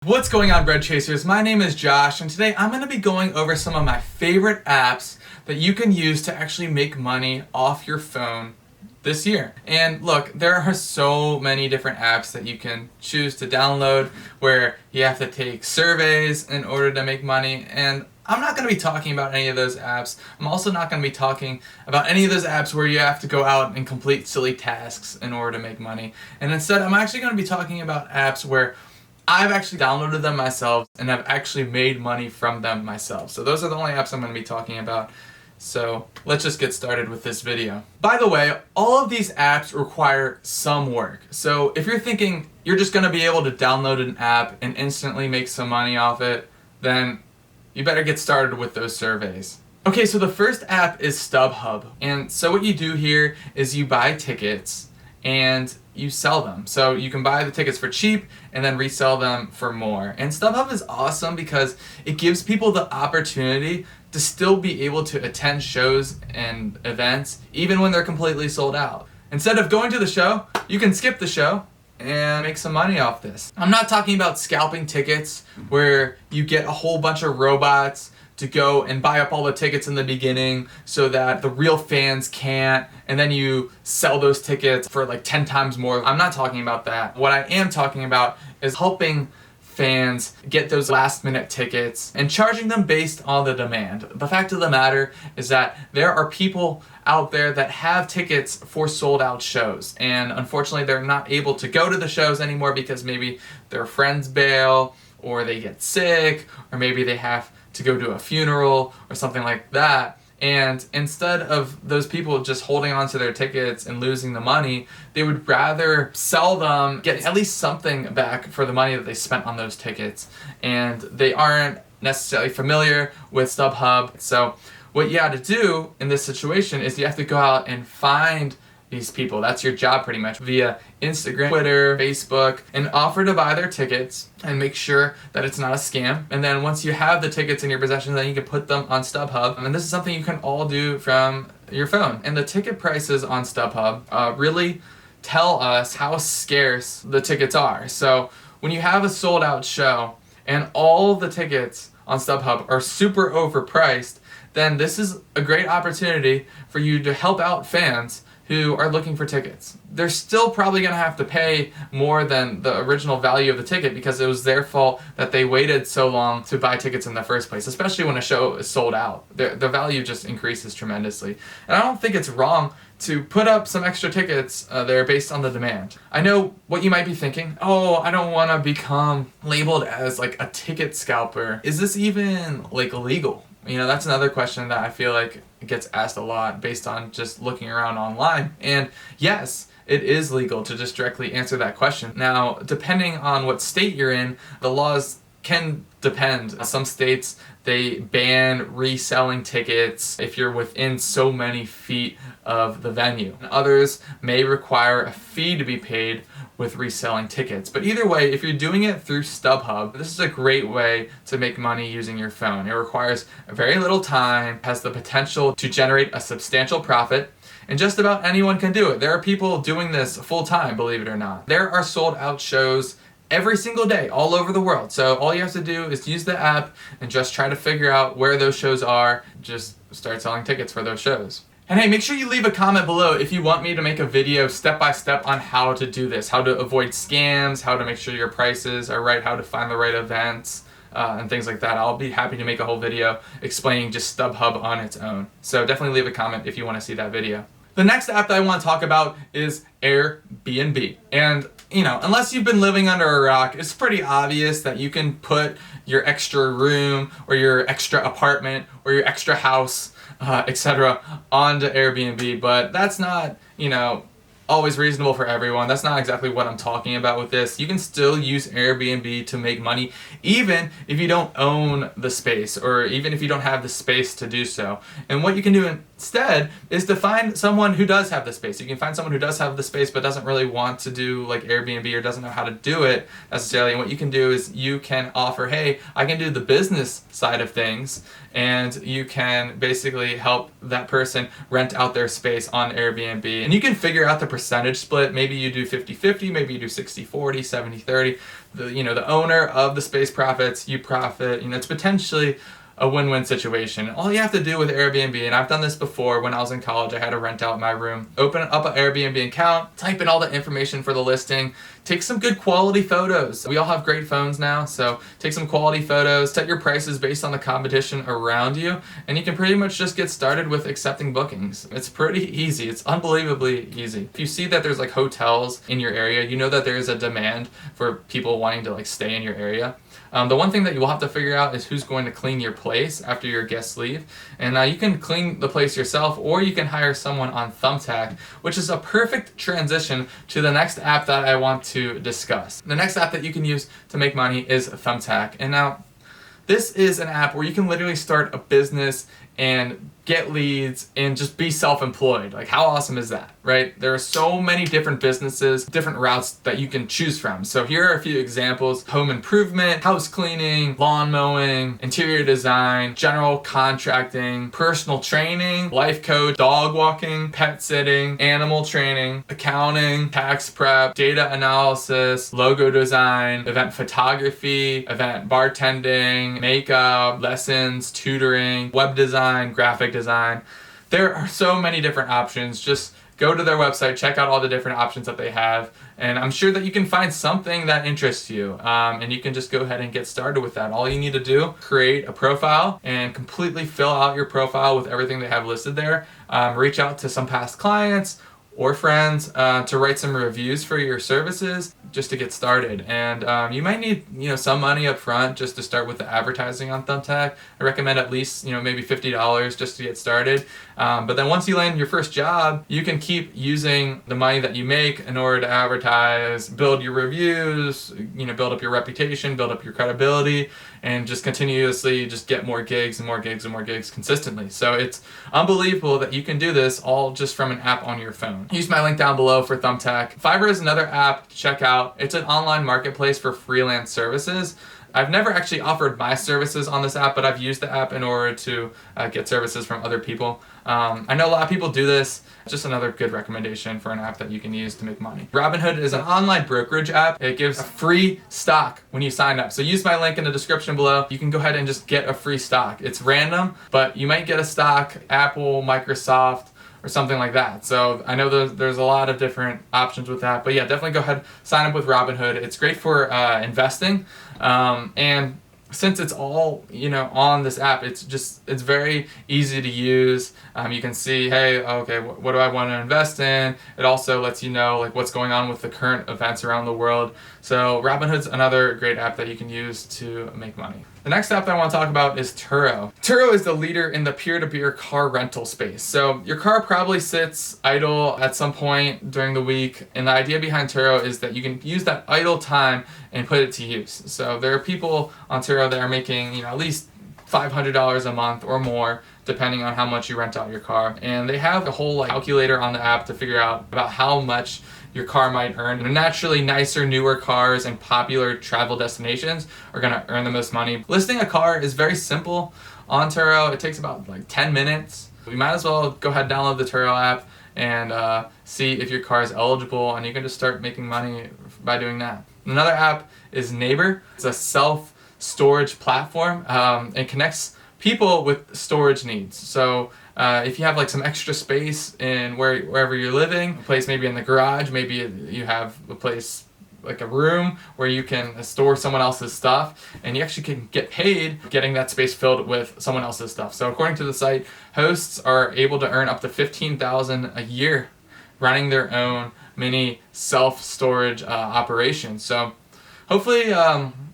What's going on, bread chasers? My name is Josh, and today I'm going to be going over some of my favorite apps that you can use to actually make money off your phone this year. And look, there are so many different apps that you can choose to download where you have to take surveys in order to make money, and I'm not going to be talking about any of those apps. I'm also not going to be talking about any of those apps where you have to go out and complete silly tasks in order to make money. And instead, I'm actually going to be talking about apps where I've actually downloaded them myself and have actually made money from them myself. So those are the only apps I'm going to be talking about. So let's just get started with this video. By the way, all of these apps require some work. So if you're thinking you're just going to be able to download an app and instantly make some money off it, then you better get started with those surveys. Okay, so the first app is StubHub. And so what you do here is you buy tickets and you sell them. So you can buy the tickets for cheap and then resell them for more. And StubHub is awesome because it gives people the opportunity to still be able to attend shows and events even when they're completely sold out. Instead of going to the show, you can skip the show and make some money off this. I'm not talking about scalping tickets where you get a whole bunch of robots to go and buy up all the tickets in the beginning so that the real fans can't, and then you sell those tickets for like 10 times more. I'm not talking about that. What I am talking about is helping fans get those last minute tickets and charging them based on the demand. The fact of the matter is that there are people out there that have tickets for sold out shows, and unfortunately they're not able to go to the shows anymore because maybe their friends bail, or they get sick, or maybe they have to go to a funeral or something like that. And instead of those people just holding on to their tickets and losing the money, they would rather sell them, get at least something back for the money that they spent on those tickets. And they aren't necessarily familiar with StubHub. So what you have to do in this situation is you have to go out and find these people. That's your job pretty much, via Instagram, Twitter, Facebook, and offer to buy their tickets and make sure that it's not a scam. And then once you have the tickets in your possession, then you can put them on StubHub. And this is something you can all do from your phone. And the ticket prices on StubHub really tell us how scarce the tickets are. So when you have a sold out show and all the tickets on StubHub are super overpriced, then this is a great opportunity for you to help out fans who are looking for tickets. They're still probably going to have to pay more than the original value of the ticket because it was their fault that they waited so long to buy tickets in the first place, especially when a show is sold out. The value just increases tremendously. And I don't think it's wrong to put up some extra tickets there based on the demand. I know what you might be thinking, oh, I don't want to become labeled as like a ticket scalper. Is this even like illegal? You know, that's another question that I feel like gets asked a lot based on just looking around online. And yes, it is legal to just directly answer that question. Now, depending on what state you're in, the laws can depend. Some states, they ban reselling tickets if you're within so many feet of the venue. And others may require a fee to be paid with reselling tickets. But either way, if you're doing it through StubHub, this is a great way to make money using your phone. It requires very little time, has the potential to generate a substantial profit, and just about anyone can do it. There are people doing this full time, believe it or not. There are sold out shows every single day all over the world. So all you have to do is use the app and just try to figure out where those shows are. Just start selling tickets for those shows. And hey, make sure you leave a comment below if you want me to make a video step-by-step on how to do this, how to avoid scams, how to make sure your prices are right, how to find the right events, and things like that. I'll be happy to make a whole video explaining just StubHub on its own. So definitely leave a comment if you want to see that video. The next app that I want to talk about is Airbnb. And you know, unless you've been living under a rock, it's pretty obvious that you can put your extra room or your extra apartment or your extra house, etc. onto Airbnb, but that's not, you know, always reasonable for everyone. That's not exactly what I'm talking about with this. You can still use Airbnb to make money even if you don't own the space or even if you don't have the space to do so. And what you can do instead is to find someone who does have the space. You can find someone who does have the space but doesn't really want to do like Airbnb or doesn't know how to do it necessarily. And what you can do is you can offer, hey, I can do the business side of things, and you can basically help that person rent out their space on Airbnb. And you can figure out the percentage split. Maybe you do 50-50, maybe you do 60-40, 70-30. The owner of the space profits, you profit. It's potentially a win-win situation. All you have to do with Airbnb, and I've done this before when I was in college, I had to rent out my room. Open up an Airbnb account, type in all the information for the listing, take some good quality photos. We all have great phones now, so take some quality photos, set your prices based on the competition around you, and you can pretty much just get started with accepting bookings. It's pretty easy. It's unbelievably easy. If you see that there's like hotels in your area, you know that there is a demand for people wanting to like stay in your area. The one thing that you will have to figure out is who's going to clean your place after your guests leave. And you can clean the place yourself, or you can hire someone on Thumbtack, which is a perfect transition to the next app that I want to discuss. The next app that you can use to make money is Thumbtack. And now, this is an app where you can literally start a business and get leads and just be self-employed. Like, how awesome is that, right? There are so many different businesses, different routes that you can choose from. So here are a few examples: home improvement, house cleaning, lawn mowing, interior design, general contracting, personal training, life coach, dog walking, pet sitting, animal training, accounting, tax prep, data analysis, logo design, event photography, event bartending, makeup, lessons, tutoring, web design, graphic design. There are so many different options. Just go to their website, check out all the different options that they have, and I'm sure that you can find something that interests you, and you can just go ahead and get started with that. All you need to do, create a profile and completely fill out your profile with everything they have listed there. Reach out to some past clients or friends to write some reviews for your services just to get started. And you might need some money up front just to start with the advertising on Thumbtack. I recommend at least maybe $50 just to get started. But then once you land your first job, you can keep using the money that you make in order to advertise, build your reviews, build up your reputation, build up your credibility, and just continuously just get more gigs and more gigs and more gigs consistently. So it's unbelievable that you can do this all just from an app on your phone. Use my link down below for Thumbtack. Fiverr is another app to check out. It's an online marketplace for freelance services. I've never actually offered my services on this app, but I've used the app in order to get services from other people. I know a lot of people do this. Just another good recommendation for an app that you can use to make money. Robinhood is an online brokerage app. It gives a free stock when you sign up. So use my link in the description below. You can go ahead and just get a free stock. It's random, but you might get a stock, Apple, Microsoft, or something like that. So I know there's a lot of different options with that, but yeah, definitely go ahead, sign up with Robinhood. It's great for investing, and since it's all on this app, it's very easy to use. You can see, hey, okay, what do I want to invest in? It also lets you know like what's going on with the current events around the world. So Robinhood's another great app that you can use to make money. The next app that I want to talk about is Toro. Turo is the leader in the peer-to-peer car rental space. So your car probably sits idle at some point during the week, and the idea behind Turo is that you can use that idle time and put it to use. So there are people on Turo that are making at least $500 a month or more, depending on how much you rent out your car. And they have a whole calculator on the app to figure out about how much your car might earn. And naturally, nicer, newer cars and popular travel destinations are gonna earn the most money. Listing a car is very simple on Turo. It takes about 10 minutes. You might as well go ahead and download the Turo app and see if your car is eligible, and you can just start making money by doing that. Another app is Neighbor. It's a self-storage platform. It connects people with storage needs. So if you have some extra space in wherever you're living, a place maybe in the garage, maybe you have a place like a room where you can store someone else's stuff, and you actually can get paid getting that space filled with someone else's stuff. So according to the site, hosts are able to earn up to $15,000 a year running their own mini self-storage operation. So hopefully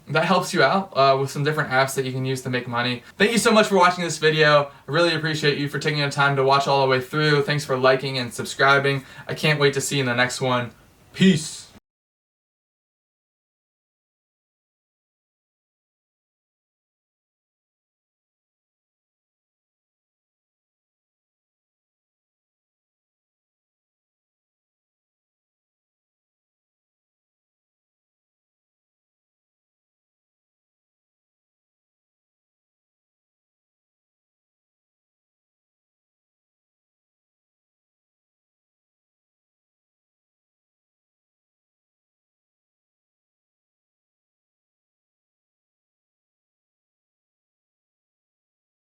that helps you out with some different apps that you can use to make money. Thank you so much for watching this video. I really appreciate you for taking the time to watch all the way through. Thanks for liking and subscribing. I can't wait to see you in the next one. Peace.